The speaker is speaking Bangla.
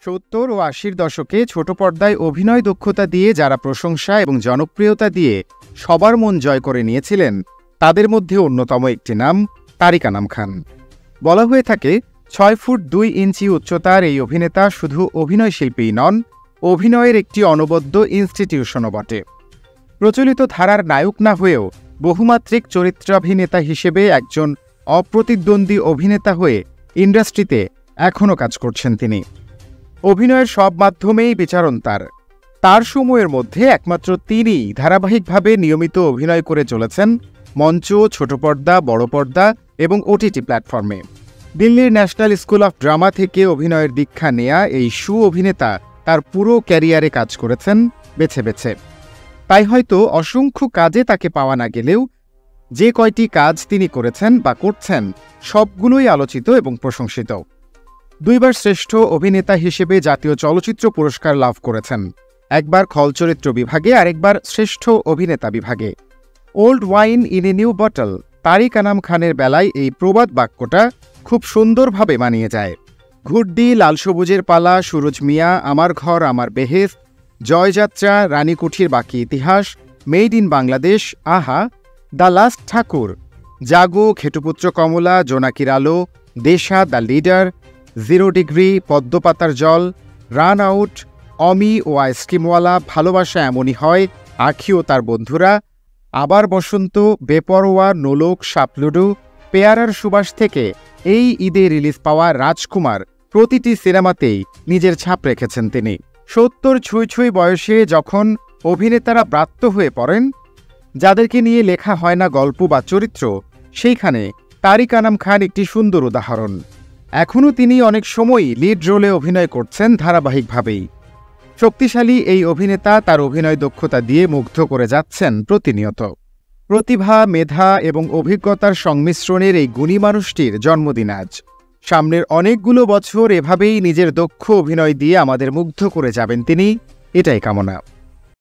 70 ও 80-র দশকে ছোট পর্দায় অভিনয় দক্ষতা দিয়ে যারা প্রশংসা এবং জনপ্রিয়তা দিয়ে সবার মন জয় করে নিয়েছিলেন, তাদের মধ্যে অন্যতম একটি নাম তারিক আনাম খান। বলা হয়ে থাকে 6 ফুট 2 ইঞ্চি উচ্চতার এই অভিনেতা শুধু অভিনয়শিল্পীই নন, অভিনয়ের একটি অনবদ্য ইনস্টিটিউশনও বটে। প্রচলিত ধারার নায়ক না হয়েও বহুমাত্রিক চরিত্রাভিনেতা হিসেবে একজন অপ্রতিদ্বন্দ্বী অভিনেতা হয়ে ইন্ডাস্ট্রিতে এখনও কাজ করছেন তিনি। অভিনয়ের সব মাধ্যমেই বিচরণ তার সময়ের মধ্যে একমাত্র তিনিই ধারাবাহিকভাবে নিয়মিত অভিনয় করে চলেছেন মঞ্চ, ছোট পর্দা, বড় পর্দা এবং ওটিটি প্ল্যাটফর্মে। দিল্লির ন্যাশনাল স্কুল অফ ড্রামা থেকে অভিনয়ের দীক্ষা নেয়া এই অভিনেতা তার পুরো ক্যারিয়ারে কাজ করেছেন বেছে বেছে। তাই হয়তো অসংখ্য কাজে তাকে পাওয়া না গেলেও যে কয়টি কাজ তিনি করেছেন বা করছেন সবগুলোই আলোচিত এবং প্রশংসিত। 2 বার শ্রেষ্ঠ অভিনেতা হিসেবে জাতীয় চলচ্চিত্র পুরস্কার লাভ করেছেন, একবার খলচরিত্র বিভাগে আরেকবার শ্রেষ্ঠ অভিনেতা বিভাগে। Old wine in a new bottle Tariq Anam খানের বেলায় এই প্রবাদ বাক্যটা খুব সুন্দরভাবে মানিয়ে যায়। ঘুড্ডি, লাল সবুজের পালা, সুরজ মিয়া, আমার ঘর আমার বেহেশত, জয়যাত্রা, রানীকুঠির বাকি ইতিহাস, মেড ইন বাংলাদেশ, আহা, দ্য লাস্ট ঠাকুর, জাগো, ঘেটুপুত্র কমলা, জোনাকির আলো, দেশা, দ্য লিডার, 0 ডিগ্রি, পদ্মপাতার জল, রান আউট, অমি ও আইসক্রিমওয়ালা, ভালোবাসা এমনই হয়, আখি ও তার বন্ধুরা, আবার বসন্ত, বেপরোয়া, নোলক, সাপলুডু, পেয়ারার সুবাস থেকে এই ঈদে রিলিজ পাওয়া রাজকুমার প্রতিটি সিনেমাতেই নিজের ছাপ রেখেছেন তিনি। 70 ছুঁই ছুঁই বয়সে যখন অভিনেতারা ব্রাত্য হয়ে পড়েন, যাদেরকে নিয়ে লেখা হয় না গল্প বা চরিত্র, সেইখানে তারিক আনাম খান একটি সুন্দর উদাহরণ। এখনও তিনি অনেক সময়ই লিড রোলে অভিনয় করছেন ধারাবাহিকভাবেই। শক্তিশালী এই অভিনেতা তার অভিনয় দক্ষতা দিয়ে মুগ্ধ করে যাচ্ছেন প্রতিনিয়ত। প্রতিভা, মেধা এবং অভিজ্ঞতার সংমিশ্রণের এই গুণী মানুষটির জন্মদিন আজ। সামনের অনেকগুলো বছর এভাবেই নিজের দক্ষ অভিনয় দিয়ে আমাদের মুগ্ধ করে যাবেন তিনি, এটাই কামনা।